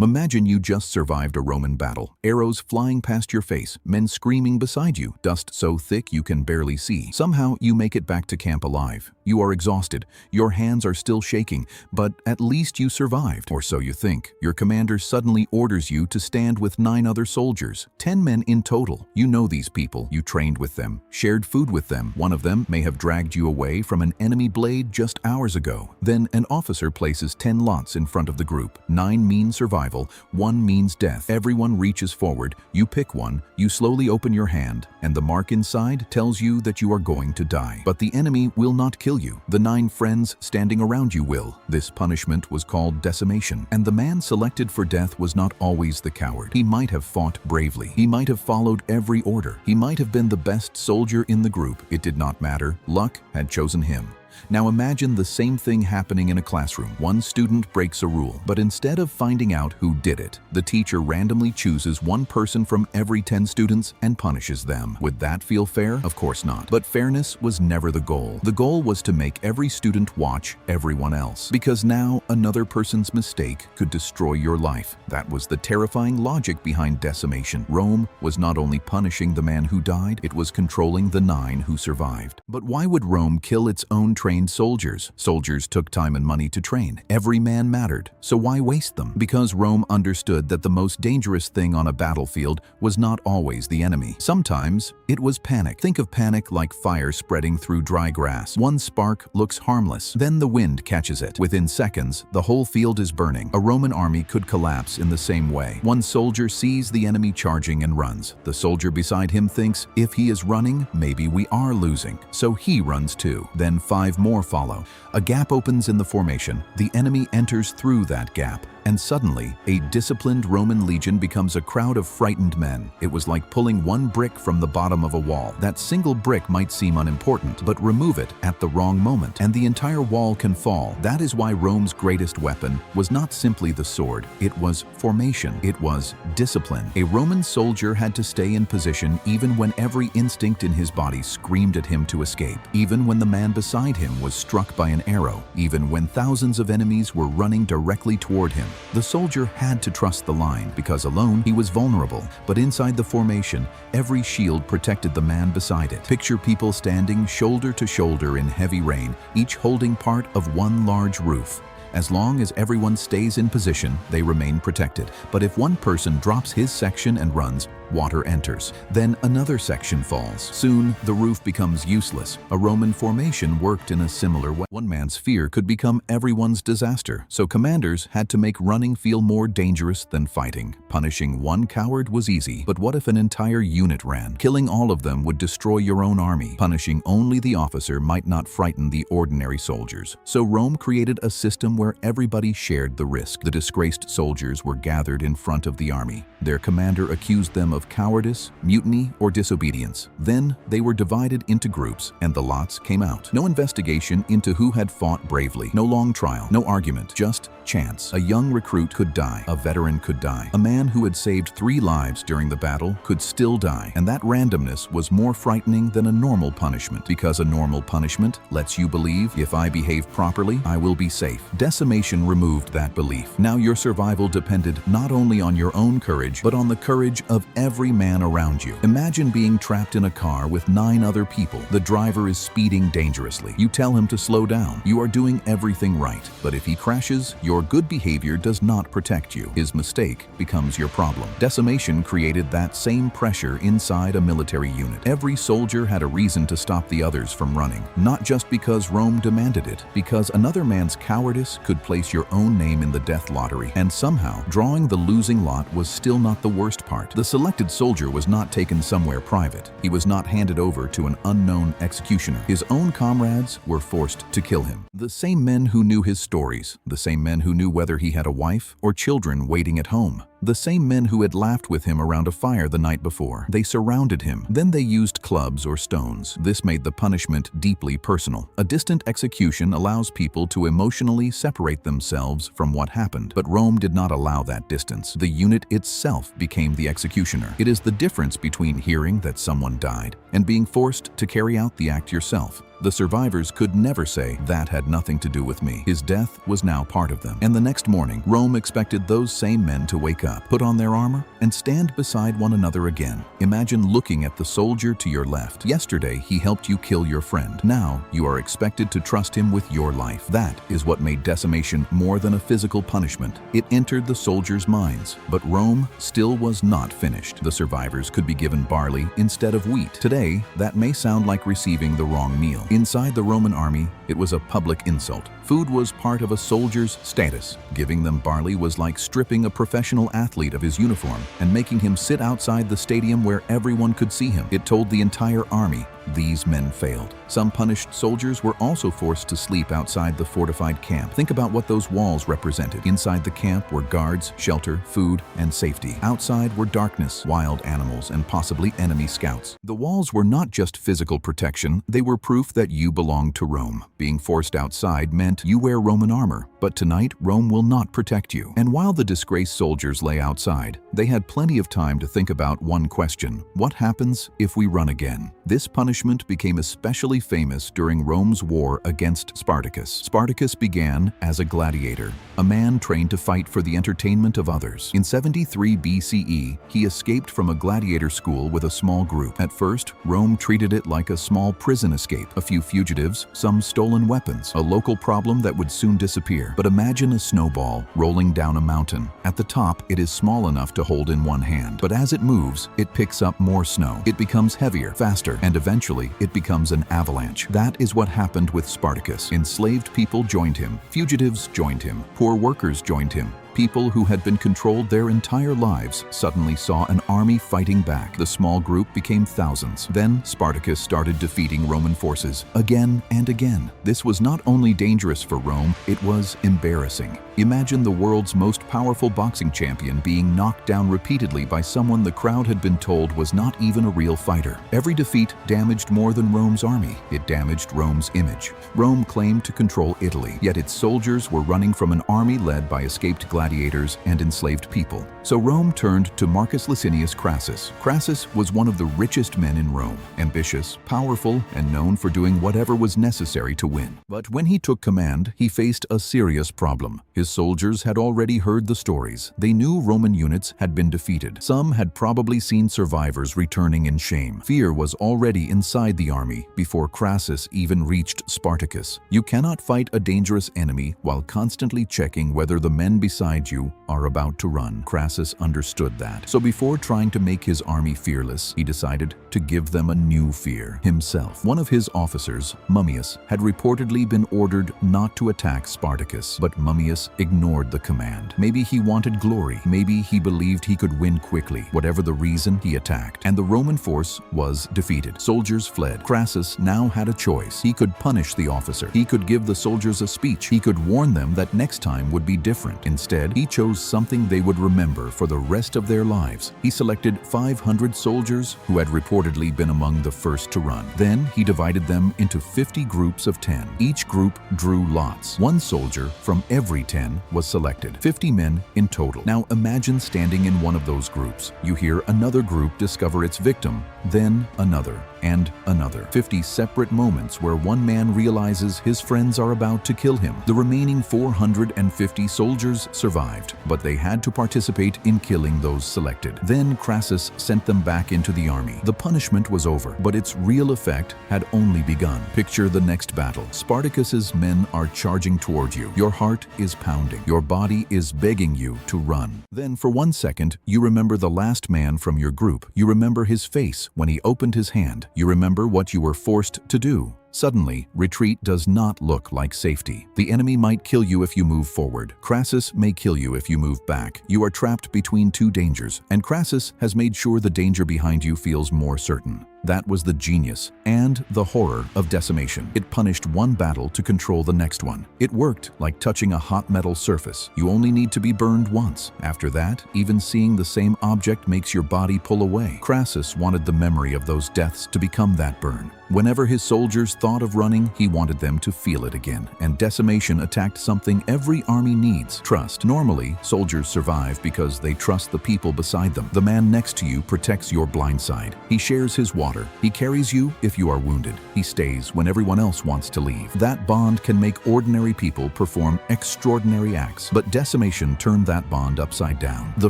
Imagine you just survived a Roman battle. Arrows flying past your face, men screaming beside you, dust so thick you can barely see. Somehow you make it back to camp alive. You are exhausted. Your hands are still shaking, but at least you survived, or so you think. Your commander suddenly orders you to stand with 9 other soldiers, 10 men in total. You know these people. You trained with them, shared food with them. One of them may have dragged you away from an enemy blade just hours ago. Then an officer places 10 lots in front of the group. 9 mean survival, 1 means death. Everyone reaches forward. You pick one, you slowly open your hand, and the mark inside tells you that you are going to die. But the enemy will not kill you. The 9 friends standing around you will. This punishment was called decimation, and the man selected for death was not always the coward. He might have fought bravely. He might have followed every order. He might have been the best soldier in the group. It did not matter. Luck had chosen him. Now imagine the same thing happening in a classroom. One student breaks a rule, but instead of finding out who did it, the teacher randomly chooses one person from every 10 students and punishes them. Would that feel fair? Of course not. But fairness was never the goal. The goal was to make every student watch everyone else, because now another person's mistake could destroy your life. That was the terrifying logic behind decimation. Rome was not only punishing the man who died, it was controlling the 9 who survived. But why would Rome kill its own trained soldiers? Soldiers took time and money to train. Every man mattered, so why waste them? Because Rome understood that the most dangerous thing on a battlefield was not always the enemy. Sometimes it was panic. Think of panic like fire spreading through dry grass. One spark looks harmless, then the wind catches it. Within seconds, the whole field is burning. A Roman army could collapse in the same way. One soldier sees the enemy charging and runs. The soldier beside him thinks, if he is running, maybe we are losing. So he runs too. Then 5 more follow. A gap opens in the formation. The enemy enters through that gap. And suddenly, a disciplined Roman legion becomes a crowd of frightened men. It was like pulling one brick from the bottom of a wall. That single brick might seem unimportant, but remove it at the wrong moment, and the entire wall can fall. That is why Rome's greatest weapon was not simply the sword. It was formation. It was discipline. A Roman soldier had to stay in position even when every instinct in his body screamed at him to escape, even when the man beside him was struck by an arrow, even when thousands of enemies were running directly toward him. The soldier had to trust the line, because alone he was vulnerable. But inside the formation, every shield protected the man beside it. Picture people standing shoulder to shoulder in heavy rain, each holding part of one large roof. As long as everyone stays in position, they remain protected. But if one person drops his section and runs, water enters. Then another section falls. Soon, the roof becomes useless. A Roman formation worked in a similar way. One man's fear could become everyone's disaster, so commanders had to make running feel more dangerous than fighting. Punishing one coward was easy, but what if an entire unit ran? Killing all of them would destroy your own army. Punishing only the officer might not frighten the ordinary soldiers. So Rome created a system where everybody shared the risk. The disgraced soldiers were gathered in front of the army. Their commander accused them of cowardice, mutiny, or disobedience. Then they were divided into groups, and the lots came out. No investigation into who had fought bravely. No long trial. No argument. Just chance. A young recruit could die. A veteran could die. A man who had saved 3 lives during the battle could still die. And that randomness was more frightening than a normal punishment, because a normal punishment lets you believe, if I behave properly, I will be safe. Decimation removed that belief. Now your survival depended not only on your own courage, but on the courage of every man around you. Imagine being trapped in a car with 9 other people. The driver is speeding dangerously. You tell him to slow down. You are doing everything right. But if he crashes, your good behavior does not protect you. His mistake becomes your problem. Decimation created that same pressure inside a military unit. Every soldier had a reason to stop the others from running, not just because Rome demanded it, because another man's cowardice could place your own name in the death lottery. And somehow, drawing the losing lot was still not the worst part. The selected soldier was not taken somewhere private. He was not handed over to an unknown executioner. His own comrades were forced to kill him. The same men who knew his stories, the same men who knew whether he had a wife or children waiting at home. The same men who had laughed with him around a fire the night before. They surrounded him. Then they used clubs or stones. This made the punishment deeply personal. A distant execution allows people to emotionally separate themselves from what happened. But Rome did not allow that distance. The unit itself became the executioner. It is the difference between hearing that someone died and being forced to carry out the act yourself. The survivors could never say, "That had nothing to do with me." His death was now part of them. And the next morning, Rome expected those same men to wake up, put on their armor, and stand beside one another again. Imagine looking at the soldier to your left. Yesterday, he helped you kill your friend. Now, you are expected to trust him with your life. That is what made decimation more than a physical punishment. It entered the soldiers' minds. But Rome still was not finished. The survivors could be given barley instead of wheat. Today, that may sound like receiving the wrong meal. Inside the Roman army, it was a public insult. Food was part of a soldier's status. Giving them barley was like stripping a professional athlete of his uniform and making him sit outside the stadium where everyone could see him. It told the entire army, these men failed. Some punished soldiers were also forced to sleep outside the fortified camp. Think about what those walls represented. Inside the camp were guards, shelter, food, and safety. Outside were darkness, wild animals, and possibly enemy scouts. The walls were not just physical protection, they were proof that you belonged to Rome. Being forced outside meant you wear Roman armor, but tonight Rome will not protect you. And while the disgraced soldiers lay outside, they had plenty of time to think about one question: what happens if we run again? This punishment became especially famous during Rome's war against Spartacus. Spartacus began as a gladiator, a man trained to fight for the entertainment of others. In 73 BCE, he escaped from a gladiator school with a small group. At first, Rome treated it like a small prison escape. A few fugitives, some stolen weapons, a local problem that would soon disappear. But imagine a snowball rolling down a mountain. At the top, it is small enough to hold in one hand. But as it moves, it picks up more snow. It becomes heavier, faster, and eventually it becomes an avalanche. That is what happened with Spartacus. Enslaved people joined him. Fugitives joined him. Poor workers joined him. People who had been controlled their entire lives suddenly saw an army fighting back. The small group became thousands. Then Spartacus started defeating Roman forces again and again. This was not only dangerous for Rome, it was embarrassing. Imagine the world's most powerful boxing champion being knocked down repeatedly by someone the crowd had been told was not even a real fighter. Every defeat damaged more than Rome's army. It damaged Rome's image. Rome claimed to control Italy, yet its soldiers were running from an army led by escaped gladiators and enslaved people. So Rome turned to Marcus Licinius Crassus. Crassus was one of the richest men in Rome, ambitious, powerful, and known for doing whatever was necessary to win. But when he took command, he faced a serious problem. His soldiers had already heard the stories. They knew Roman units had been defeated. Some had probably seen survivors returning in shame. Fear was already inside the army before Crassus even reached Spartacus. You cannot fight a dangerous enemy while constantly checking whether the men beside you are about to run. Crassus understood that. So before trying to make his army fearless, he decided to give them a new fear: himself. One of his officers, Mummius, had reportedly been ordered not to attack Spartacus, but Mummius ignored the command. Maybe he wanted glory. Maybe he believed he could win quickly. Whatever the reason, he attacked, and the Roman force was defeated. Soldiers fled. Crassus now had a choice. He could punish the officer. He could give the soldiers a speech. He could warn them that next time would be different. Instead, he chose something they would remember for the rest of their lives. He selected 500 soldiers who had reportedly been among the first to run. Then he divided them into 50 groups of 10. Each group drew lots. One soldier from every 10 was selected. 50 men in total. Now imagine standing in one of those groups. You hear another group discover its victim, then another, and another. 50 separate moments where one man realizes his friends are about to kill him. The remaining 450 soldiers survived, but they had to participate in killing those selected. Then Crassus sent them back into the army. The punishment was over, but its real effect had only begun. Picture the next battle. Spartacus's men are charging toward you. Your heart is pounding. Your body is begging you to run. Then for 1 second, you remember the last man from your group. You remember his face when he opened his hand. You remember what you were forced to do. Suddenly, retreat does not look like safety. The enemy might kill you if you move forward. Crassus may kill you if you move back. You are trapped between two dangers, and Crassus has made sure the danger behind you feels more certain. That was the genius and the horror of decimation. It punished one battle to control the next one. It worked like touching a hot metal surface. You only need to be burned once. After that, even seeing the same object makes your body pull away. Crassus wanted the memory of those deaths to become that burn. Whenever his soldiers thought of running, he wanted them to feel it again. And decimation attacked something every army needs: trust. Normally, soldiers survive because they trust the people beside them. The man next to you protects your blind side. He shares his water. slaughter. He carries you if you are wounded. He stays when everyone else wants to leave. That bond can make ordinary people perform extraordinary acts, but decimation turned that bond upside down. The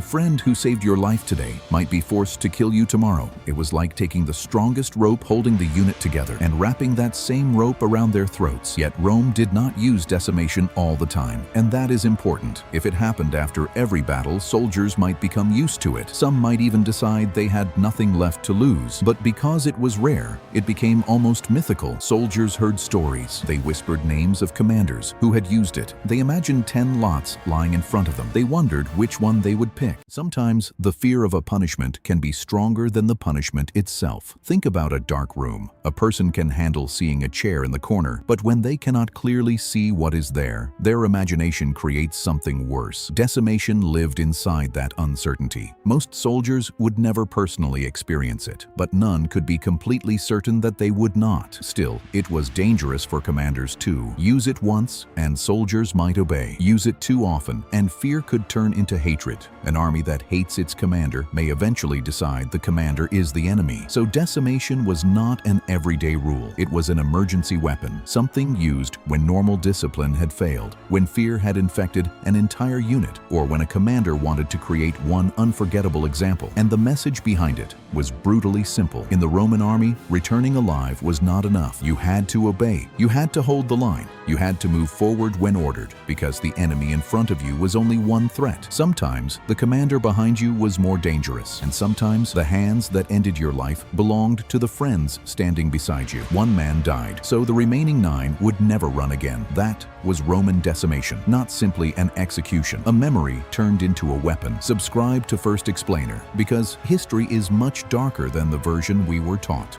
friend who saved your life today might be forced to kill you tomorrow. It was like taking the strongest rope holding the unit together and wrapping that same rope around their throats. Yet Rome did not use decimation all the time, and that is important. If it happened after every battle, soldiers might become used to it. Some might even decide they had nothing left to lose. But because it was rare, it became almost mythical. Soldiers heard stories. They whispered names of commanders who had used it. They imagined 10 lots lying in front of them. They wondered which one they would pick. Sometimes the fear of a punishment can be stronger than the punishment itself. Think about a dark room. A person can handle seeing a chair in the corner, but when they cannot clearly see what is there, their imagination creates something worse. Decimation lived inside that uncertainty. Most soldiers would never personally experience it, but none could be completely certain that they would not. Still, it was dangerous for commanders too. Use it once, and soldiers might obey. Use it too often, and fear could turn into hatred. An army that hates its commander may eventually decide the commander is the enemy. So decimation was not an everyday rule. It was an emergency weapon, something used when normal discipline had failed, when fear had infected an entire unit, or when a commander wanted to create one unforgettable example. And the message behind it was brutally simple. In the Roman army, returning alive was not enough. You had to obey. You had to hold the line. You had to move forward when ordered, because the enemy in front of you was only one threat. Sometimes the commander behind you was more dangerous, and sometimes the hands that ended your life belonged to the friends standing beside you. One man died, so the remaining 9 would never run again. That was Roman decimation, not simply an execution, a memory turned into a weapon. Subscribe to First Explainer, because history is much darker than the version we were taught.